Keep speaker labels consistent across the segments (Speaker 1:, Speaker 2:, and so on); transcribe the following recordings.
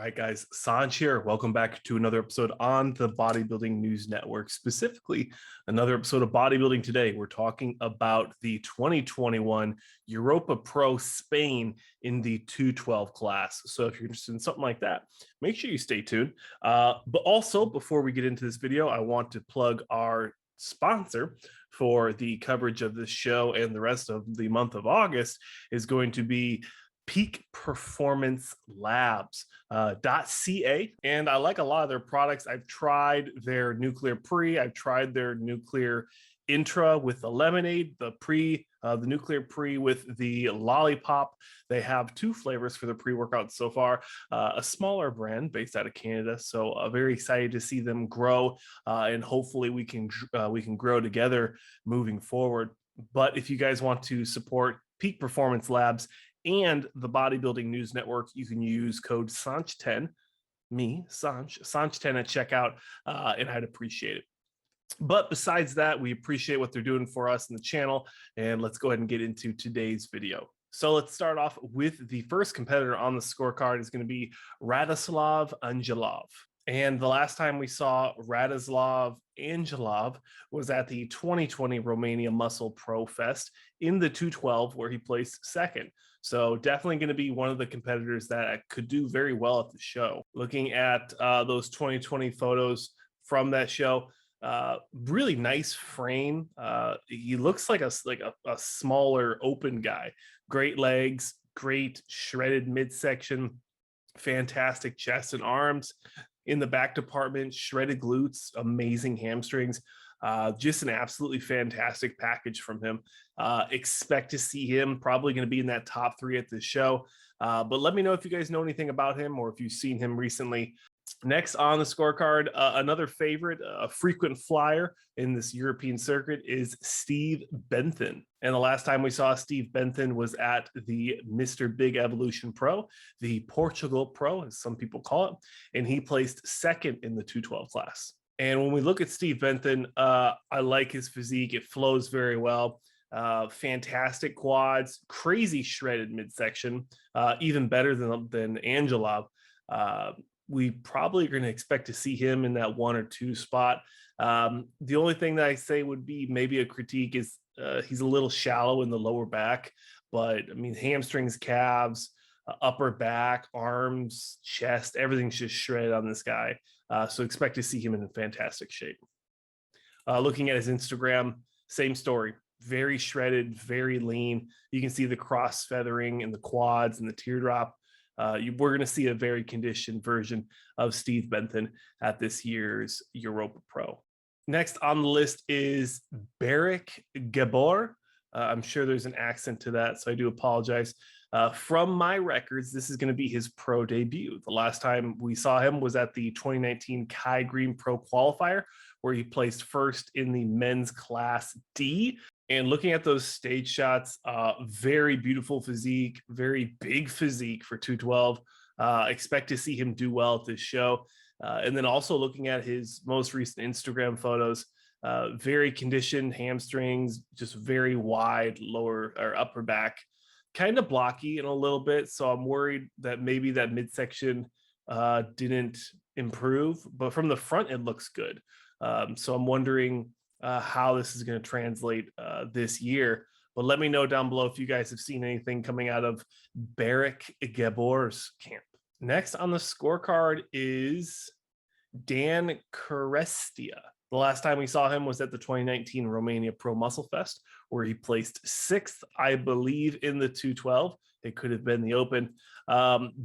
Speaker 1: right, guys, Sanj here. Welcome back to another episode on the Bodybuilding News Network, specifically another episode of Bodybuilding Today. We're talking about the 2021 Europa Pro Spain in the 212 class. So if you're interested in something like that, make sure you stay tuned. But also, before we get into this video, I want to plug our sponsor for the coverage of this show and the rest of the month of August is going to be Peak Performance Labs .ca, and I like a lot of their products. I've tried their nuclear pre, I've tried their nuclear intra with the lemonade, the nuclear pre with the lollipop. They have two flavors for the pre-workout so far, a smaller brand based out of Canada. So very excited to see them grow, and hopefully we can grow together moving forward. But if you guys want to support Peak Performance Labs and the Bodybuilding News Network, you can use code SANJ10, SANJ10 at checkout, and I'd appreciate it. But besides that, we appreciate what they're doing for us in the channel, and let's go ahead and get into today's video. So let's start off with the first competitor on the scorecard is going to be Radoslav Angelov. And the last time we saw Radoslav Angelov was at the 2020 Romania Muscle Pro Fest in the 212, where he placed second. So definitely going to be one of the competitors that could do very well at the show. Looking at those 2020 photos from that show, really nice frame. He looks like a smaller open guy. Great legs, great shredded midsection, fantastic chest and arms. In the back department, shredded glutes, amazing hamstrings. Just an absolutely fantastic package from him. Expect to see him probably going to be in that top 3 at this show. But let me know if you guys know anything about him or if you've seen him recently. Next on the scorecard, another favorite, a frequent flyer in this European circuit is Steve Benthin. And the last time we saw Steve Benthin was at the Mr. Big Evolution Pro, the Portugal Pro, as some people call it, and he placed second in the 212 class. And when we look at Steve Benthin, I like his physique. It flows very well. Fantastic quads, crazy shredded midsection, even better than Angelov. We probably are going to expect to see him in that 1 or 2 spot. The only thing that I say would be maybe a critique is he's a little shallow in the lower back, but I mean, hamstrings, calves, upper back, arms, chest, everything's just shredded on this guy. So expect to see him in fantastic shape. Looking at his Instagram, same story. Very shredded, very lean. You can see the cross feathering in the quads and the teardrop. We're going to see a very conditioned version of Steve Benthin at this year's Europa Pro. Next on the list is Berek Gábor. I'm sure there's an accent to that, so I do apologize. From my records, this is going to be his pro debut. The last time we saw him was at the 2019 Kai Green Pro Qualifier, where he placed first in the men's class D. And looking at those stage shots, very beautiful physique, very big physique for 212. Expect to see him do well at this show. And then also looking at his most recent Instagram photos, very conditioned hamstrings, just very wide lower or upper back, kind of blocky in a little bit. So I'm worried that maybe that midsection didn't improve, but from the front, it looks good. So I'm wondering how this is going to translate this year. But let me know down below if you guys have seen anything coming out of Berek Gábor's camp. Next on the scorecard is Dan Crestia. The last time we saw him was at the 2019 Romania Pro Muscle Fest, where he placed 6th, I believe, in the 212. It could have been the open.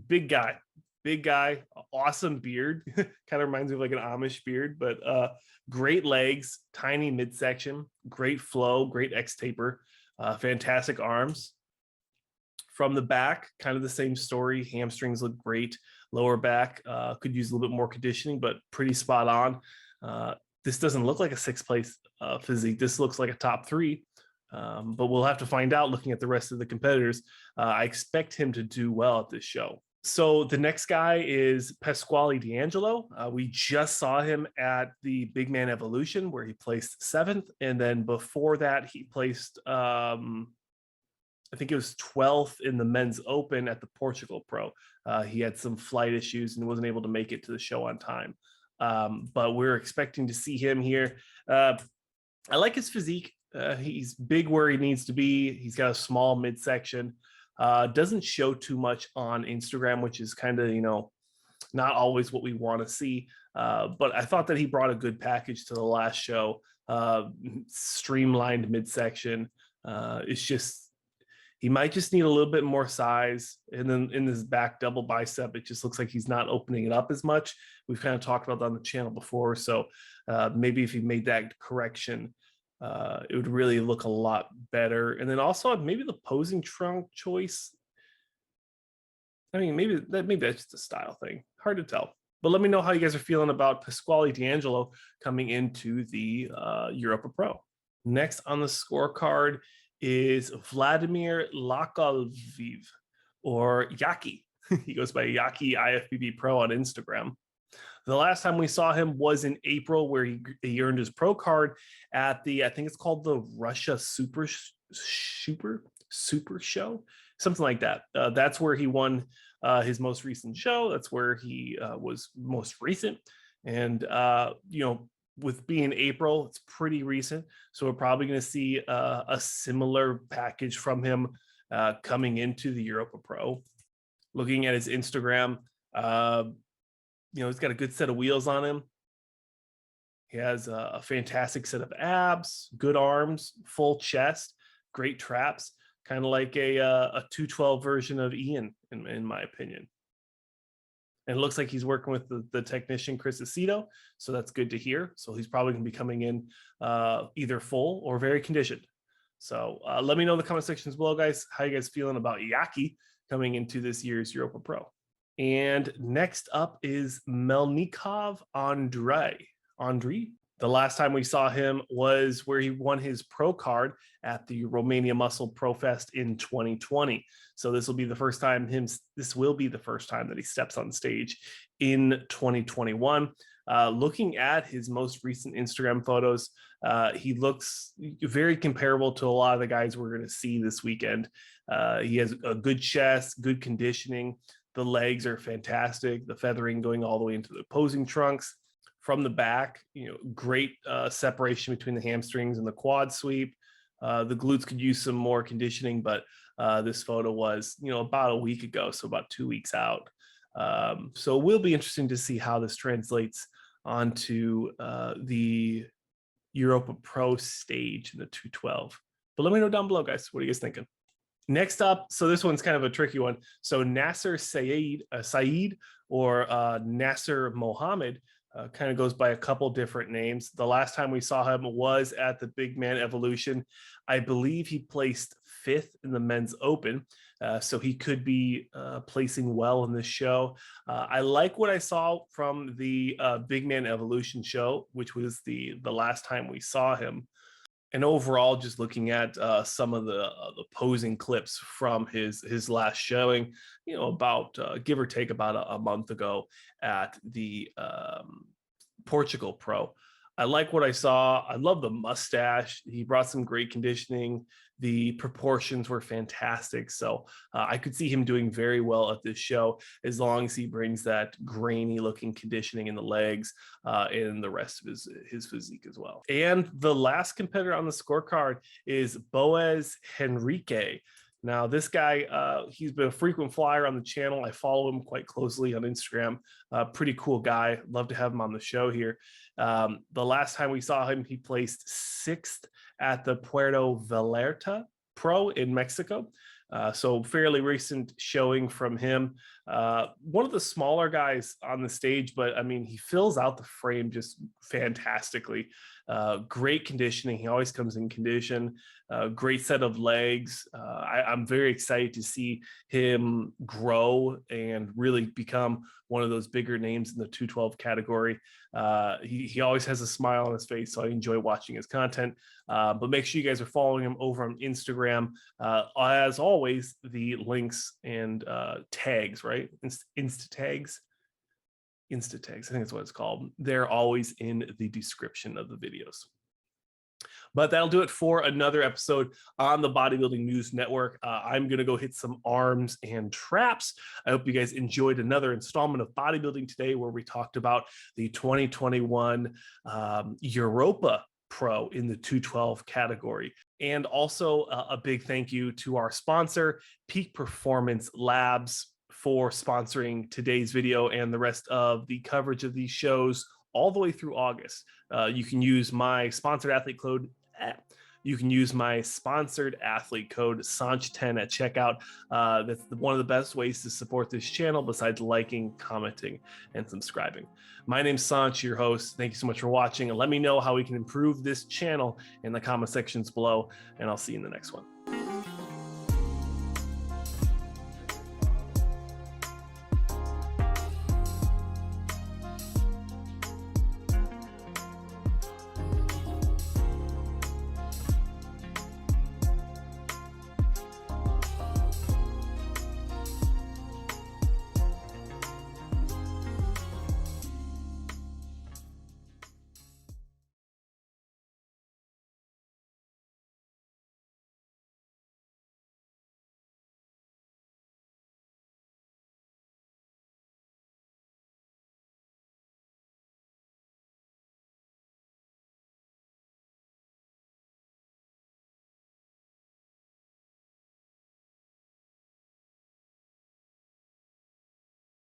Speaker 1: Big guy, awesome beard. Kind of reminds me of like an Amish beard, but great legs, tiny midsection, great flow, great X taper, fantastic arms. From the back, kind of the same story. Hamstrings look great. Lower back could use a little bit more conditioning, but pretty spot on. This doesn't look like a 6th place physique. This looks like a top 3, but we'll have to find out looking at the rest of the competitors. I expect him to do well at this show. So the next guy is Pascal Dangelo. We just saw him at the Big Man Evolution, where he placed 7th. And then before that, he placed I think it was 12th in the men's open at the Portugal Pro. He had some flight issues and wasn't able to make it to the show on time. But we're expecting to see him here. I like his physique. He's big where he needs to be. He's got a small midsection. Doesn't show too much on Instagram, which is kind of, not always what we want to see. But I thought that he brought a good package to the last show. Streamlined midsection. It's just, he might just need a little bit more size. And then in this back double bicep, it just looks like he's not opening it up as much. We've kind of talked about that on the channel before. So maybe if he made that correction, it would really look a lot better. And then also maybe the posing trunk choice. I mean, maybe that's just a style thing. Hard to tell. But let me know how you guys are feeling about Pascal Dangelo coming into the Europa Pro. Next on the scorecard is Vladimir Iakovlev, or Yaki. He goes by Yaki IFBB Pro on Instagram. The last time we saw him was in April, where he earned his pro card at the, I think it's called the Russia Super Show, something like that. That's where he won his most recent show. That's where he was most recent. And, with being April, it's pretty recent. So we're probably going to see a similar package from him coming into the Europa Pro. Looking at his Instagram, he's got a good set of wheels on him. He has a fantastic set of abs, good arms, full chest, great traps, kind of like a 212 version of Ian, in my opinion. And it looks like he's working with the technician Crestia, so that's good to hear. So he's probably going to be coming in either full or very conditioned. So let me know in the comment sections below, guys, how you guys feeling about Yaki coming into this year's Europa Pro. And next up is Melnikov Andrei. The last time we saw him was where he won his pro card at the Romania Muscle Pro Fest in 2020. So this will be the first time that he steps on stage in 2021. Looking at his most recent Instagram photos, he looks very comparable to a lot of the guys we're going to see this weekend. He has a good chest, good conditioning. The legs are fantastic. The feathering going all the way into the posing trunks. From the back, great separation between the hamstrings and the quad sweep. The glutes could use some more conditioning, but this photo was, about a week ago, so about 2 weeks out. So it will be interesting to see how this translates onto the Europa Pro stage in the 212. But let me know down below, guys. What are you guys thinking? Next up, so this one's kind of a tricky one. So Nasser Saeed or Nasser Mohammed kind of goes by a couple different names. The last time we saw him was at the Big Man Evolution. I believe he placed 5th in the men's open. So he could be placing well in this show. I like what I saw from the Big Man Evolution show, which was the last time we saw him. And overall, just looking at some of the posing clips from his last showing, about give or take about a month ago at the Portugal Pro. I like what I saw. I love the mustache. He brought some great conditioning. The proportions were fantastic. So I could see him doing very well at this show as long as he brings that grainy looking conditioning in the legs and the rest of his physique as well. And the last competitor on the scorecard is Baz Henrique. Now, this guy, he's been a frequent flyer on the channel. I follow him quite closely on Instagram. Pretty cool guy. Love to have him on the show here. The last time we saw him, he placed 6th at the Puerto Vallarta Pro in Mexico. So fairly recent showing from him. One of the smaller guys on the stage, but I mean, he fills out the frame just fantastically. Great conditioning. He always comes in condition. Great set of legs. I'm very excited to see him grow and really become one of those bigger names in the 212 category. He always has a smile on his face, so I enjoy watching his content. But make sure you guys are following him over on Instagram. As always, the links and tags, right? Insta tags. I think that's what it's called. They're always in the description of the videos. But that'll do it for another episode on the Bodybuilding News Network. I'm going to go hit some arms and traps. I hope you guys enjoyed another installment of Bodybuilding today, where we talked about the 2021 Europa Pro in the 212 category. And also a big thank you to our sponsor, Peak Performance Labs, for sponsoring today's video and the rest of the coverage of these shows all the way through August. You can use my sponsored athlete code. You can use my sponsored athlete code SANCH10 at checkout. That's one of the best ways to support this channel besides liking, commenting, and subscribing. My name's Sanch, your host. Thank you so much for watching, and let me know how we can improve this channel in the comment sections below, and I'll see you in the next one.